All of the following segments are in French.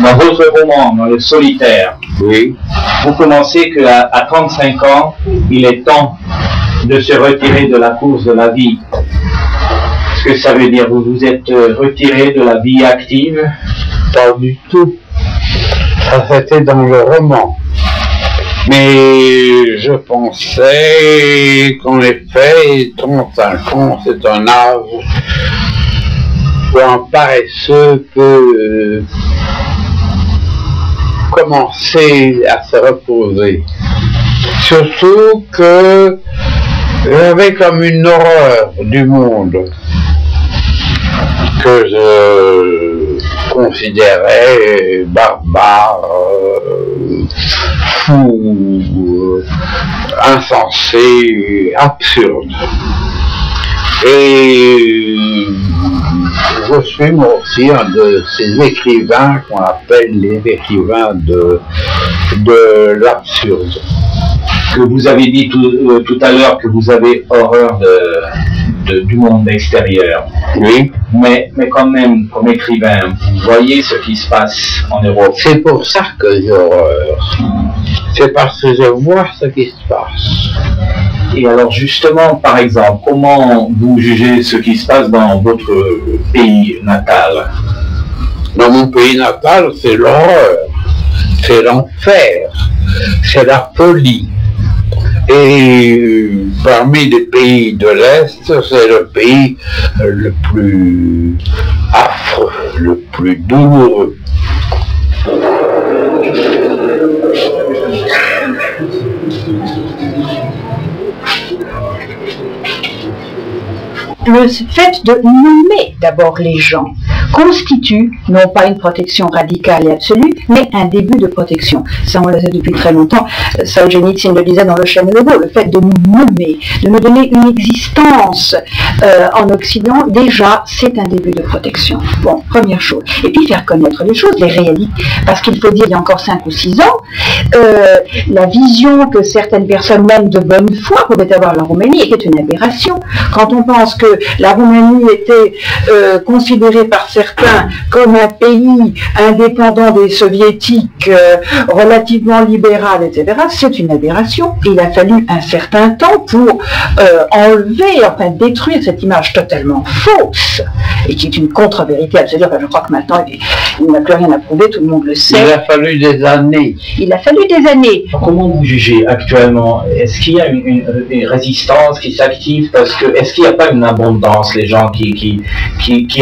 Dans votre roman, dans Le Solitaire, Oui. vous commencez qu'à 35 ans, il est temps de se retirer de la course de la vie. Ce que ça veut dire, vous vous êtes retiré de la vie active? Pas du tout. Ça, c'était dans le roman. Mais je pensais qu'en effet, 35 ans, c'est un âge où un paresseux peut commencer à se reposer. Surtout que j'avais comme une horreur du monde que je considérais barbare, fou, insensé, absurde. Et je suis moi aussi un de ces écrivains qu'on appelle les écrivains de l'absurde. Que vous avez dit tout à l'heure que vous avez horreur du monde extérieur. Oui. Mais quand même, comme écrivain, vous voyez ce qui se passe en Europe. C'est pour ça que j'ai horreur. C'est parce que je vois ce qui se passe. Et alors justement, par exemple, comment vous jugez ce qui se passe dans votre pays natal? Dans mon pays natal, c'est l'horreur, c'est l'enfer, c'est la folie. Et parmi les pays de l'Est, c'est le pays le plus affreux, le plus douloureux. Le fait de nommer d'abord les gens constitue non pas une protection radicale et absolue, mais un début de protection. Ça, on le sait depuis très longtemps. Solzhenitsyn le disait dans Le Chêne et le Veau, le fait de nous nommer, de nous donner une existence en Occident, déjà, c'est un début de protection. Bon, première chose. Et puis faire connaître les choses, les réalités. Parce qu'il faut dire, il y a encore 5 ou 6 ans, la vision que certaines personnes, même de bonne foi, pouvaient avoir de la Roumanie était une aberration. Quand on pense que la Roumanie était considérée par certains comme un pays indépendant des soviétiques, relativement libéral, etc., c'est une aberration. Il a fallu un certain temps pour enlever, enfin détruire cette image totalement fausse, et qui est une contre-vérité absolue. Enfin, je crois que maintenant, il n'a plus rien à prouver, tout le monde le sait. Il a fallu des années. Il a fallu des années. Comment vous jugez actuellement? Est-ce qu'il y a une résistance qui s'active? Parce que est-ce qu'il n'y a pas une abondance, les gens qui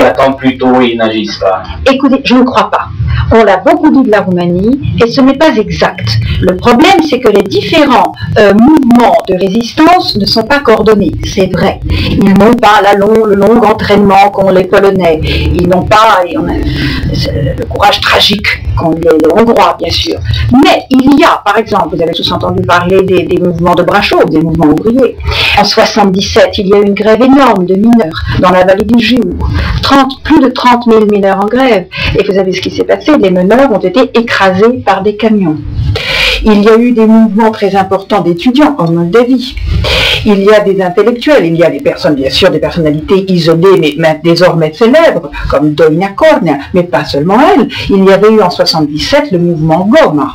attendent plutôt et n'agissent pas? Écoutez, je ne crois pas. On l'a beaucoup dit de la Roumanie, et ce n'est pas exact. Le problème, c'est que les différents mouvements de résistance ne sont pas coordonnés, c'est vrai. Ils n'ont pas le long entraînement qu'ont les Polonais. Ils n'ont pas le courage tragique qu'ont les Hongrois, bien sûr. Mais il y a, par exemple, vous avez tous entendu parler des mouvements de bras chauds, des mouvements ouvriers. En 77, il y a eu une grève énorme de mineurs dans la vallée du Giour. Plus de 30 000 mineurs en grève. Et vous savez ce qui s'est passé? Les meneurs ont été écrasés par des camions. Il y a eu des mouvements très importants d'étudiants en Moldavie. Il y a des intellectuels, il y a des personnes, bien sûr, des personnalités isolées, mais désormais célèbres, comme Doina Kornia, mais pas seulement elle. Il y avait eu en 77 le mouvement Goma.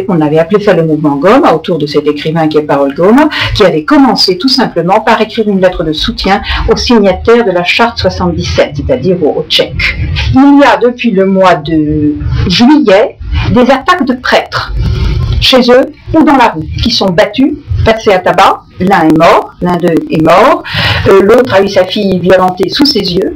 On avait appelé ça le mouvement Goma, autour de cet écrivain qui est Paul Goma, qui avait commencé tout simplement par écrire une lettre de soutien aux signataires de la charte 77, c'est-à-dire aux Tchèques. Il y a depuis le mois de juillet des attaques de prêtres, chez eux ou dans la rue, qui sont battus, passés à tabac. L'un est mort, l'un d'eux est mort, l'autre a eu sa fille violentée sous ses yeux.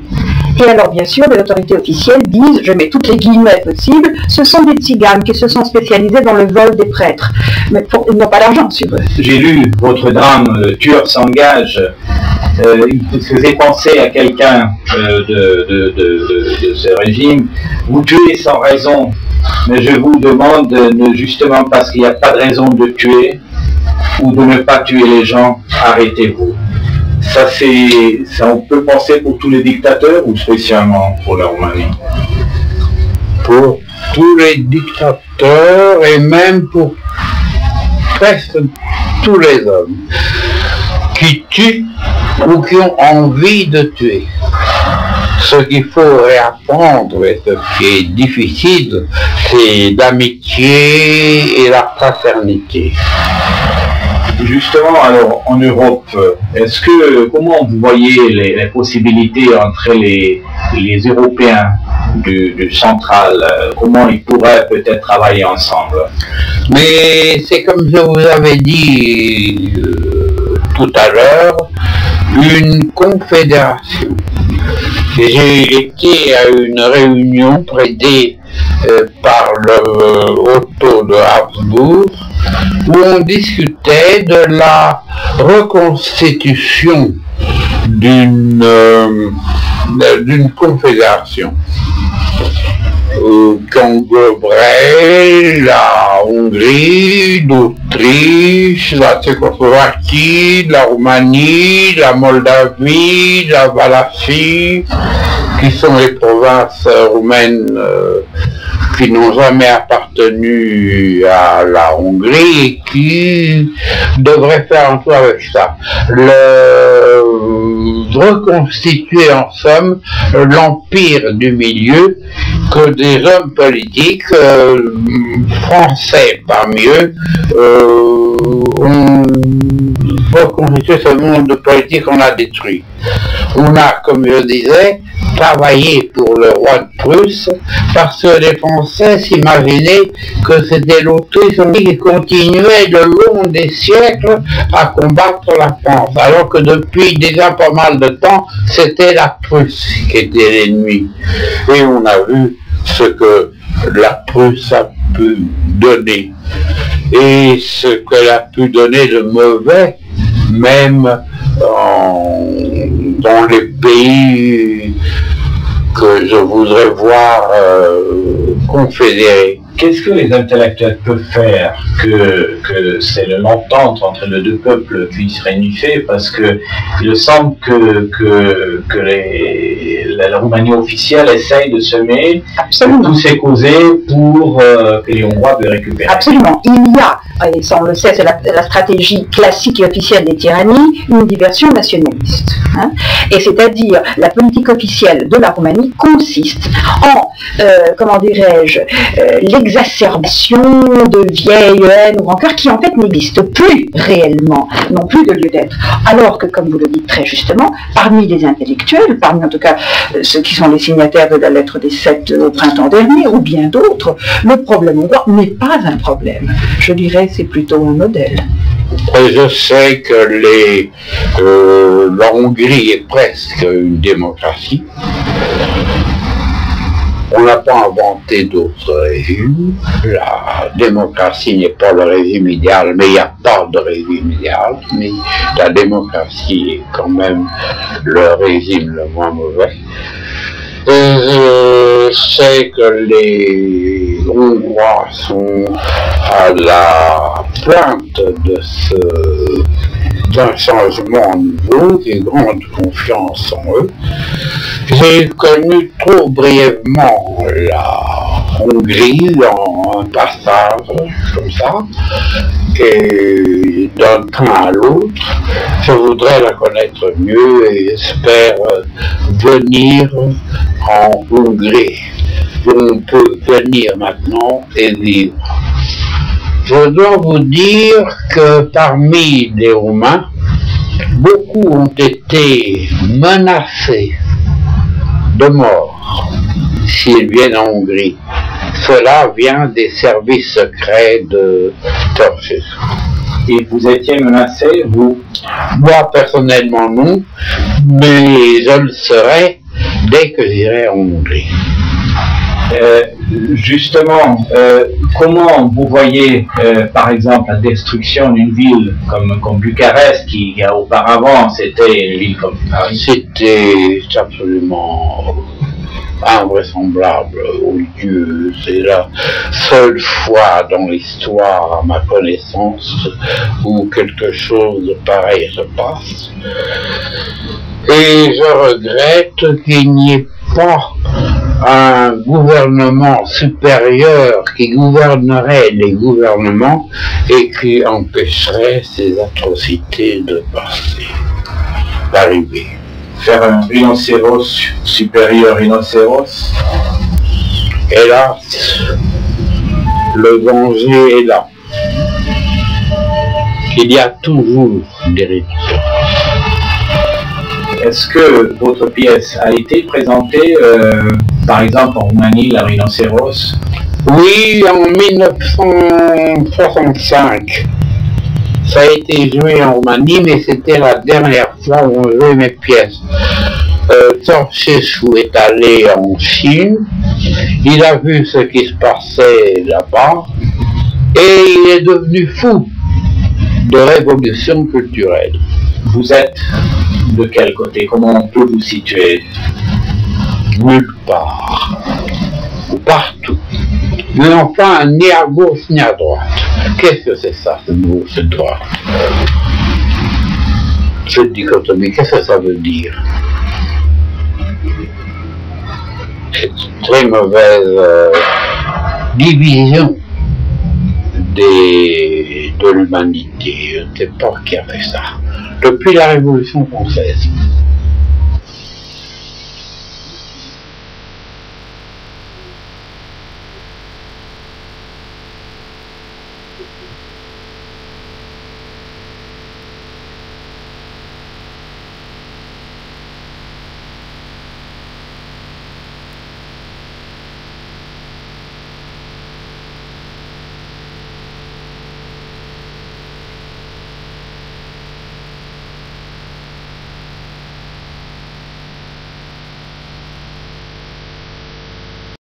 Et alors, bien sûr, les autorités officielles disent, je mets toutes les guillemets possibles, ce sont des tziganes qui se sont spécialisés dans le vol des prêtres. Mais ils n'ont pas d'argent sur eux. J'ai lu votre drame, le tueur s'engage. Il vous faisait penser à quelqu'un de ce régime. Vous tuez sans raison, mais je vous demande, justement parce qu'il n'y a pas de raison de tuer ou de ne pas tuer les gens, arrêtez-vous. Ça, on peut penser pour tous les dictateurs ou spécialement pour la Roumanie? Pour tous les dictateurs et même pour presque tous les hommes qui tuent ou qui ont envie de tuer. Ce qu'il faut réapprendre, et ce qui est difficile, c'est l'amitié et la fraternité. Justement, alors, en Europe, comment vous voyez les possibilités entre les Européens du central, comment ils pourraient peut-être travailler ensemble? Mais c'est comme je vous avais dit tout à l'heure, une confédération. J'ai été à une réunion présidée par le Otto de Habsbourg, où on discutait de la reconstitution d'une confédération qui engloberait la Hongrie, l'Autriche, la Tchécoslovaquie, la Roumanie, la Moldavie, la Valachie, qui sont les provinces roumaines qui n'ont jamais appartenu à la Hongrie et qui devraient faire un tour avec ça. Reconstituer en somme l'empire du milieu que des hommes politiques français parmi eux ont reconstitué ce monde politique qu'on a détruit. On a, comme je disais, travaillé pour le roi de Prusse parce que les Français s'imaginaient que c'était l'Autriche qui continuait le long des siècles à combattre la France, alors que depuis déjà pas mal de temps, c'était la Prusse qui était l'ennemi. Et on a vu ce que la Prusse a pu donner et ce qu'elle a pu donner de mauvais, même dans les pays que je voudrais voir confédérés. Qu'est-ce que les intellectuels peuvent faire que c'est l'entente entre les deux peuples puisse réunifier? Parce que il semble que la Roumanie officielle essaye de semer tous ces causés pour que les Hongrois puissent récupérer. Absolument. Il y a, et ça on le sait, c'est la stratégie classique et officielle des tyrannies, une diversion nationaliste. Hein, et c'est-à-dire, la politique officielle de la Roumanie consiste en, comment dirais-je, l'exacerbation de vieilles haines ou rancœurs qui en fait n'existent plus réellement, n'ont plus de lieu d'être. Alors que, comme vous le dites très justement, parmi les intellectuels, parmi en tout cas ceux qui sont les signataires de la lettre des 7 au printemps dernier, ou bien d'autres, le problème hongrois n'est pas un problème. Je dirais c'est plutôt un modèle. Je sais que la Hongrie est presque une démocratie. On n'a pas inventé d'autres régimes. La démocratie n'est pas le régime idéal, mais il n'y a pas de régime idéal. Mais la démocratie est quand même le régime le moins mauvais. Je sais que les Hongrois sont à la pointe d'un changement nouveau, j'ai grande confiance en eux. J'ai connu trop brièvement la Hongrie en un passage comme ça, et d'un train à l'autre. Je voudrais la connaître mieux et j'espère venir en Hongrie. On peut venir maintenant et vivre. Je dois vous dire que parmi les Roumains, beaucoup ont été menacés de mort s'ils viennent en Hongrie. Cela vient des services secrets de Ceausescu. Et vous étiez menacé, vous? Moi, personnellement, non, mais je le serai dès que j'irai en Hongrie. Justement, comment vous voyez, par exemple, la destruction d'une ville comme Bucarest, qui auparavant c'était une ville comme Paris? C'était absolument invraisemblable, odieux. C'est la seule fois dans l'histoire, à ma connaissance, où quelque chose de pareil se passe. Et je regrette qu'il n'y ait pas un gouvernement supérieur qui gouvernerait les gouvernements et qui empêcherait ces atrocités de passer, d'arriver. faire un rhinocéros supérieur rhinocéros? Hélas, le danger est là. Il y a toujours des réductions. Est-ce que votre pièce a été présentée, par exemple en Roumanie, la rhinocéros? Oui, en 1965. Ça a été joué en Roumanie, mais c'était la dernière fois où on jouait mes pièces. Ceausescu est allé en Chine, il a vu ce qui se passait là-bas, et il est devenu fou de révolution culturelle. Vous êtes de quel côté? Comment on peut vous situer? Nulle part, ou partout. Mais enfin, ni à gauche ni à droite. Qu'est-ce que c'est ça, ce mot, ce droit? Cette dichotomie, qu'est-ce que ça veut dire? C'est une très mauvaise division de l'humanité. Je ne sais pas qui a fait ça. Depuis la Révolution française.